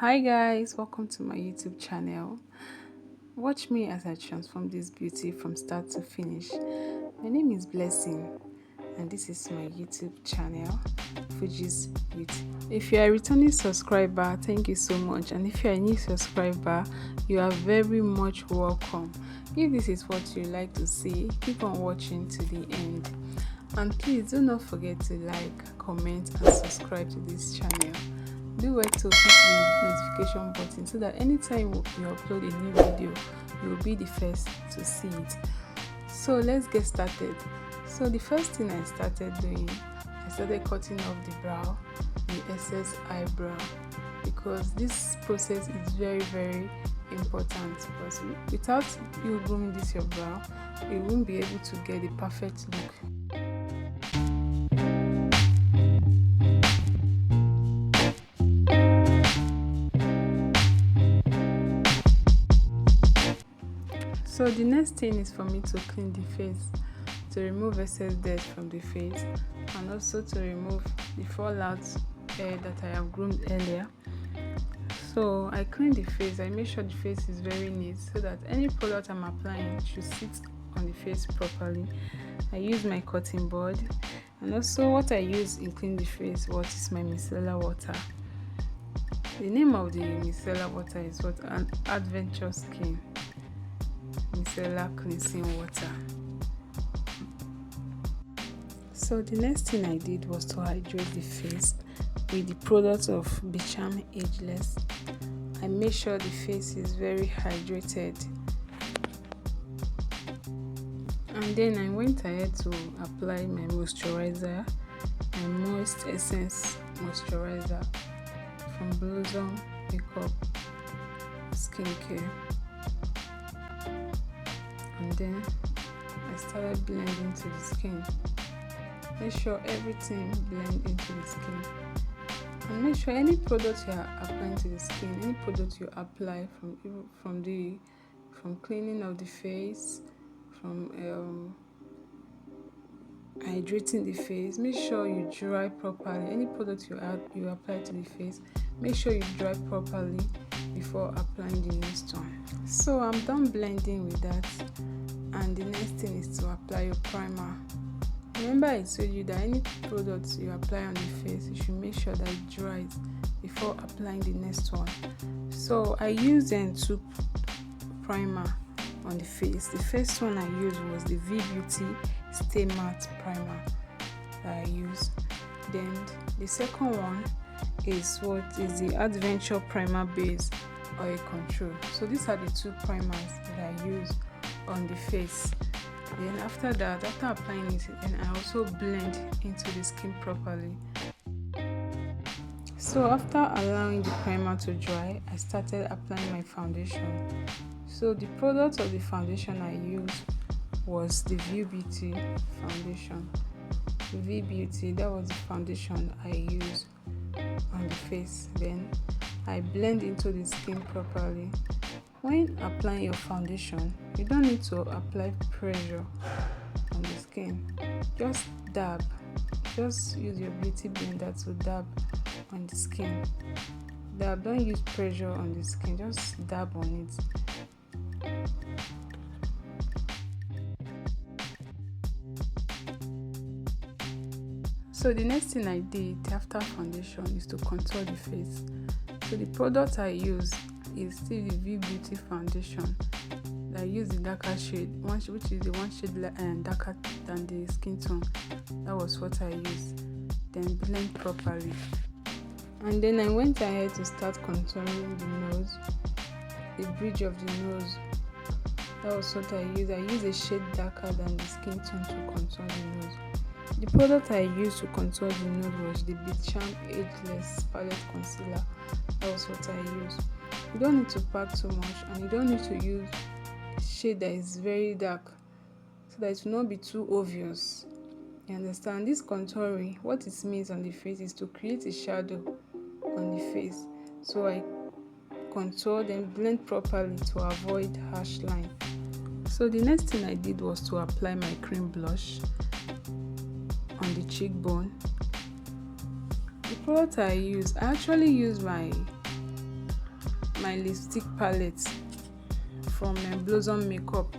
Hi guys, welcome to my YouTube channel. Watch me as I transform this beauty from start to finish. My name is Blessing and this is my YouTube channel, Fuji's Beauty. If you are a returning subscriber, thank you so much, and if you are a new subscriber, you are very much welcome. If this is what you like to see, keep on watching to the end, and please do not forget to like, comment and subscribe to this channel. Do well to hit the notification button so that anytime you upload a new video, you will be the first to see it. So let's get started. So the first thing I started doing, I started cutting off the brow, the excess eyebrow, because this process is very important, because without you grooming this your brow, you won't be able to get the perfect look. So the next thing is for me to clean the face, to remove excess dirt from the face, and also to remove the fallout hair that I have groomed earlier. So I clean the face, I make sure the face is very neat so that any product I'm applying should sit on the face properly. I use my cotton board, and also what I use in cleaning the face is my micellar water. The name of the micellar water is an Adventure Skin micellar cleansing water. So the next thing I did was to hydrate the face with the product of Bicham Ageless. I made sure the face is very hydrated, and then I went ahead to apply my moisturizer, my Moist Essence moisturizer from Blossom Makeup Skincare. And then I started blending to the skin. Make sure everything blend into the skin, and make sure any product you are applying to the skin, any product you apply from cleaning of the face, from hydrating the face, make sure you dry properly. Any product you apply to the face, make sure you dry properly before applying the next one. So I'm done blending with that, and the next thing is to apply your primer. Remember I told you that any product you apply on the face, you should make sure that it dries before applying the next one. So I used two primer on the face. The first one I used was the V Beauty Stay Matte Primer that I used. Then the second one is the Adventure Primer Base Oil Control. So these are the two primers that I use on the face. Then after applying it, and I also blend into the skin properly. So after allowing the primer to dry, I started applying my foundation. So the product of the foundation I used was the V Beauty foundation. V Beauty, that was the foundation I used on the face. Then I blend into the skin properly. When applying your foundation, you don't need to apply pressure on the skin. Just dab. Just use your beauty blender to dab on the skin. Dab. Don't use pressure on the skin. Just dab on it. So the next thing I did after foundation is to contour the face. So the product I use is still the V Beauty foundation. I use the darker shade, which is the one shade darker than the skin tone. That was what I used. Then blend properly, and then I went ahead to start contouring the nose, the bridge of the nose. That was what I used. I used a shade darker than the skin tone to contour the nose. The product I used to contour the nose was the Bicham Ageless Palette Concealer. That was what I used. You don't need to pack too much, and you don't need to use a shade that is very dark so that it will not be too obvious. You understand? This contouring, what it means on the face is to create a shadow on the face. So I contour, then blend properly to avoid harsh line. So the next thing I did was to apply my cream blush on the cheekbone. The product I actually use my my lipstick palette from Blossom Makeup.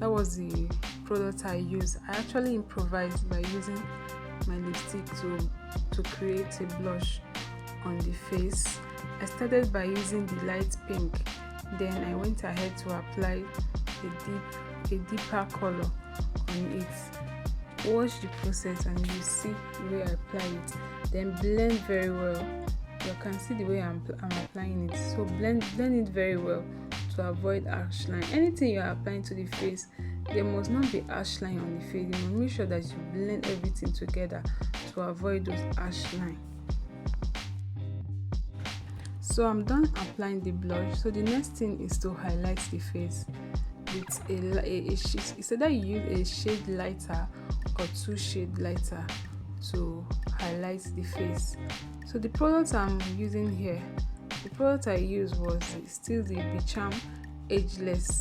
That was the product I used. I actually improvised by using my lipstick to create a blush on the face. I started by using the light pink, then I went ahead to apply a deeper color on it. Watch the process and you see the way I apply it, then blend very well. You can see the way I'm applying it, so blend it very well to avoid harsh line. Anything you're applying to the face, there must not be harsh line on the face. You must make sure that you blend everything together to avoid those harsh lines. So I'm done applying the blush. So the next thing is to highlight the face with a shade. Instead that you use a shade lighter or 2 shade lighter to highlight the face. So the product I'm using here, the product I used was still the Bicham Ageless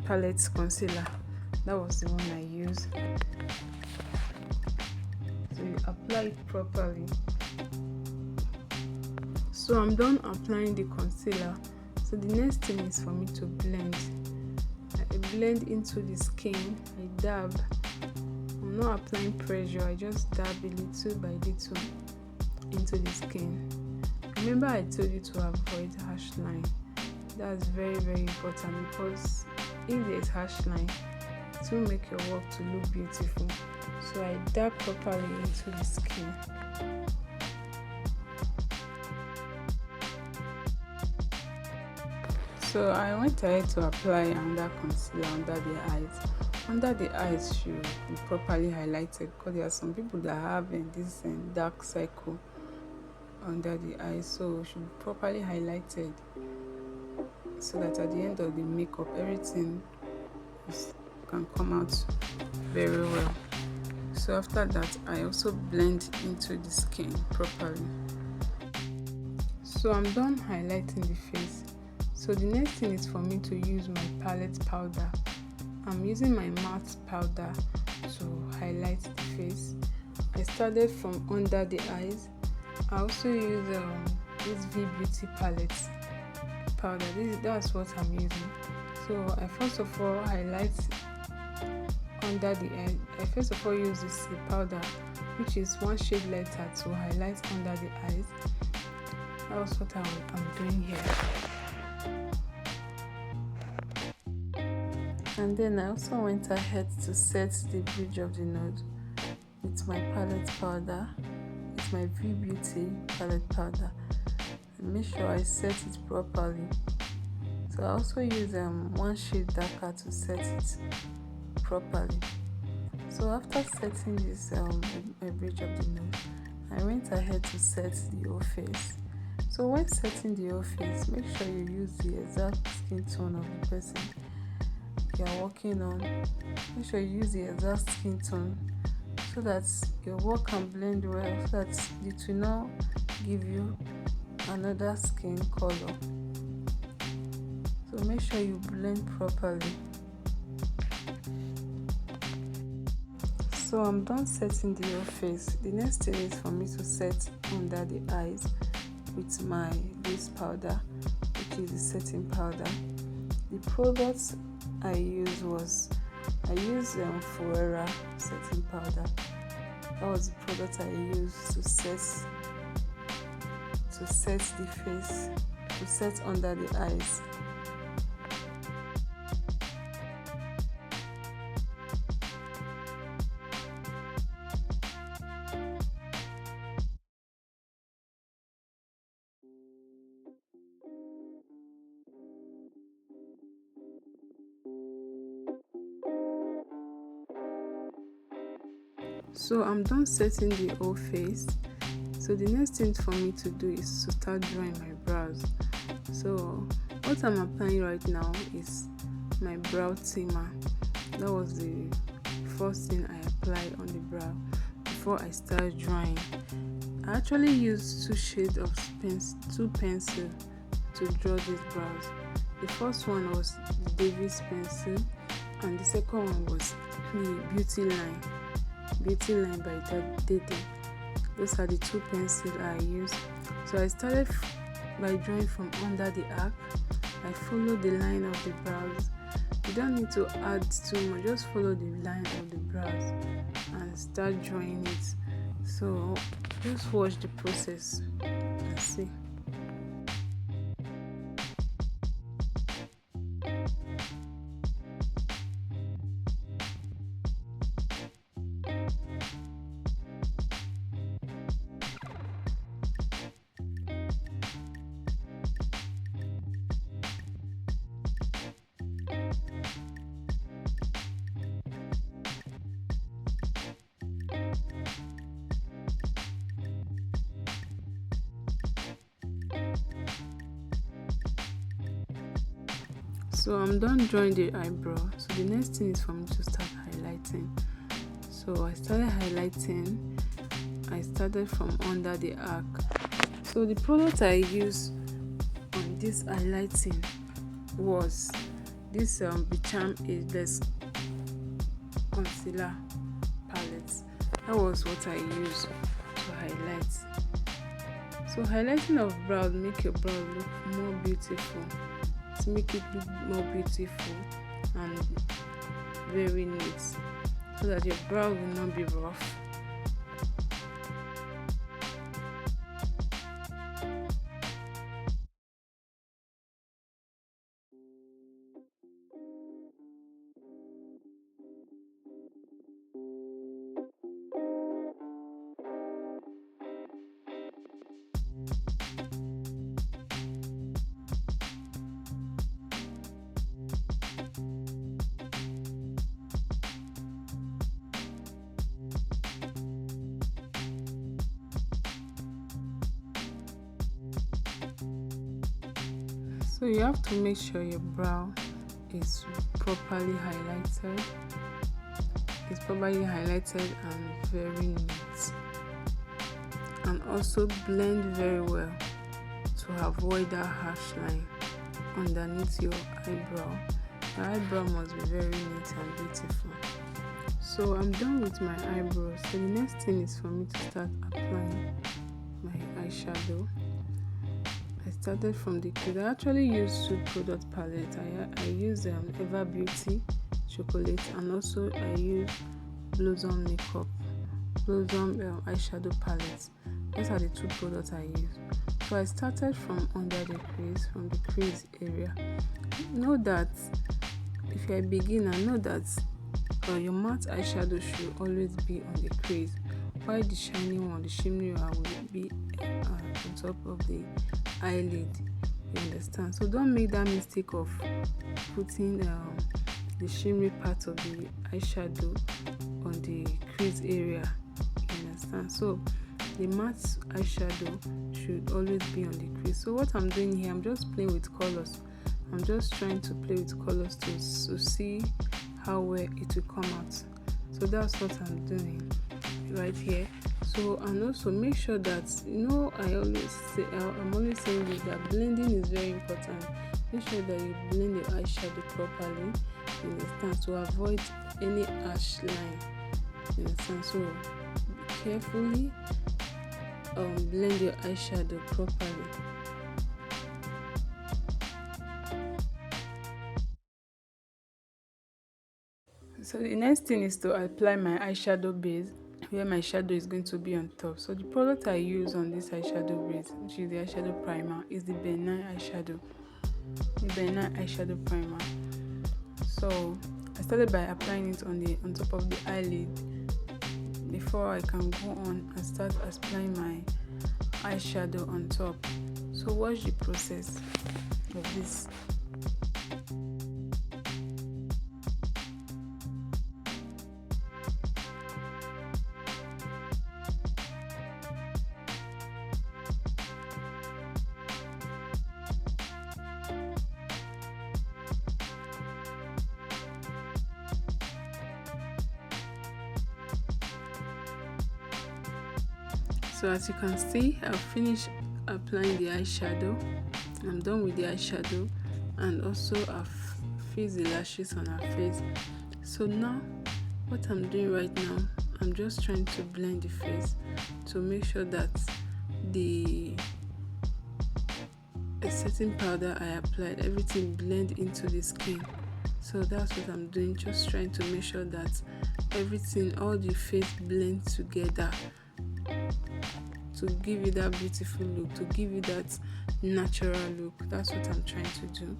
Palette Concealer. That was the one I used. So you apply it properly. So I'm done applying the concealer. So the next thing is for me to blend. I blend into the skin. I dab. I'm not applying pressure. I just dab a little by little into the skin. Remember I told you to avoid harsh line. That's very, very important, because if there's harsh line, it will make your work to look beautiful. So I dab properly into the skin. So I went ahead to apply another concealer under the eyes. Under the eyes should be properly highlighted, because there are some people that have this dark circle under the eyes, so it should be properly highlighted so that at the end of the makeup everything can come out very well. So after that, I also blend into the skin properly. So I'm done highlighting the face. So the next thing is for me to use my palette powder. I'm using my matte powder to highlight the face. I started from under the eyes. I also use this V Beauty palette powder. That's what I'm using. So I first of all highlight under the eye. I first of all use this powder, which is 1 shade lighter, to highlight under the eyes. That's what I'm doing here. And then I also went ahead to set the bridge of the nose with my palette powder. It's my V Beauty palette powder. And make sure I set it properly. So I also use 1 shade darker to set it properly. So after setting this bridge of the nose, I went ahead to set the whole face. So when setting the whole face, make sure you use the exact skin tone of the person you are working on. Make sure you use the exact skin tone so that your work can blend well, so that it will not give you another skin color. So make sure you blend properly. So I'm done setting the whole face. The next thing is for me to set under the eyes with my base powder, which is the setting powder. The products I used Fuera setting powder. That was the product I used to set the face, to set under the eyes. So I'm done setting the whole face. So the next thing for me to do is to start drawing my brows. So what I'm applying right now is my brow tamer. That was the first thing I applied on the brow before I start drawing. I actually used 2 shades of two pencils to draw these brows. The first one was the Davis pencil, and the second one was the Beauty Line by Dede. Those are the 2 pencils I used. So I started by drawing from under the arc. I follow the line of the brows. You don't need to add too much, just follow the line of the brows and start drawing it. So just watch the process and see. So I'm done drawing the eyebrow. So the next thing is for me to start highlighting. So I started highlighting. I started from under the arc. So the product I used on this highlighting was this Bicham Ageless concealer palette. That was what I used to highlight. So highlighting of brows make your brow look more beautiful. To make it look more beautiful and very neat, so that your brow will not be rough. So you have to make sure your brow is properly highlighted. It's properly highlighted and very neat. And also blend very well to avoid that harsh line underneath your eyebrow. Your eyebrow must be very neat and beautiful. So I'm done with my eyebrows. So the next thing is for me to start applying my eyeshadow. I started from the crease. I actually used two product palettes. I use Eva Beauty Chocolate, and also I use Blossom Makeup Blossom eyeshadow palettes. Those are the two products I use. So I started from under the crease, from the crease area. Know that if you're a beginner, know that your matte eyeshadow should always be on the crease, while the shiny one, the shimmery one, will be on top of the eyelid. You understand? So don't make that mistake of putting the shimmery part of the eyeshadow on the crease area. You understand? So the matte eyeshadow should always be on the crease. So what I'm doing here, I'm just playing with colors. I'm just trying to play with colors to see how well it will come out. So that's what I'm doing right here. So, and also make sure that, I'm always saying this, that blending is very important. Make sure that you blend your eyeshadow properly, you understand, to avoid any harsh line, you understand. So carefully blend your eyeshadow properly. So the next thing is to apply my eyeshadow base, where my shadow is going to be on top. So the product I use on this eyeshadow base, which is the eyeshadow primer, is the Benign eyeshadow primer. So I started by applying it on top of the eyelid before I can go on and start applying my eyeshadow on top. So watch the process of this. So as you can see, I've finished applying the eyeshadow. I'm done with the eyeshadow, and also I've fixed the lashes on her face. So now what I'm doing right now, I'm just trying to blend the face to make sure that the a setting powder I applied, everything blend into the skin. So that's what I'm doing, just trying to make sure that everything, all the face blend together to give you that beautiful look, to give you that natural look. That's what I'm trying to do.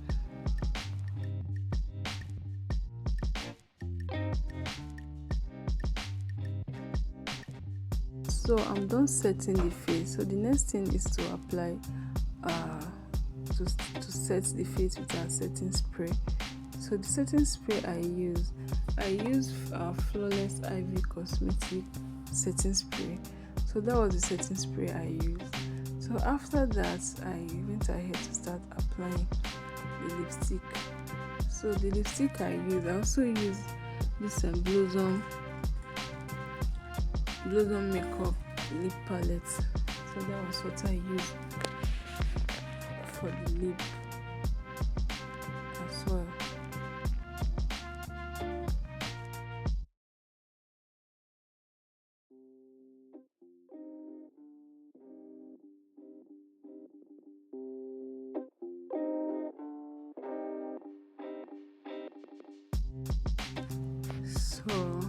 So I'm done setting the face. So the next thing is to apply to set the face with our setting spray. So the setting spray I use Flawless Ivy Cosmetic setting spray. So that was the setting spray I used. So after that, I went ahead to start applying the lipstick. So the lipstick I also use this Blossom Makeup lip palette. So that was what I used for the lip as well. So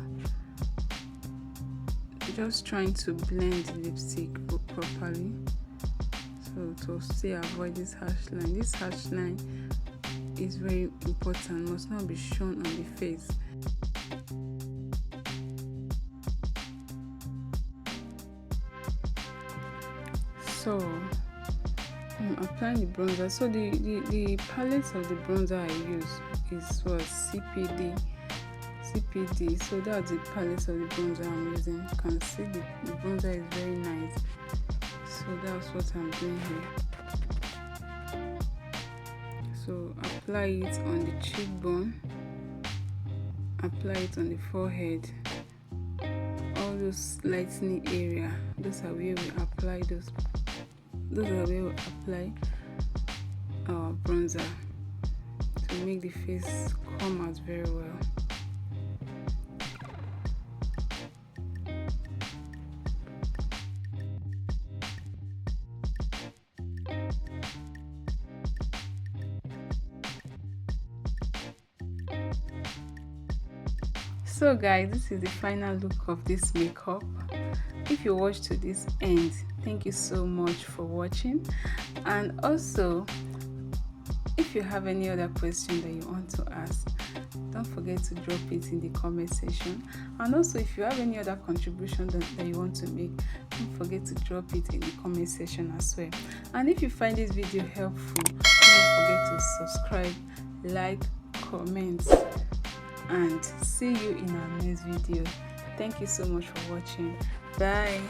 just trying to blend the lipstick properly, so to still avoid this harsh line. This harsh line is very important, must not be shown on the face. So I'm applying the bronzer. So the palette of the bronzer I use is CPD. So that's the palette of the bronzer I'm using. You can see the bronzer is very nice. So that's what I'm doing here. So apply it on the cheekbone, apply it on the forehead, all those lightening area. Those are where we apply our bronzer to make the face come out very well. So guys, this is the final look of this makeup. If you watched to this end, thank you so much for watching. And also, if you have any other question that you want to ask, don't forget to drop it in the comment section. And also, if you have any other contribution that you want to make, don't forget to drop it in the comment section as well. And if you find this video helpful, don't forget to subscribe, like, comment, and see you in our next video. Thank you so much for watching. Bye.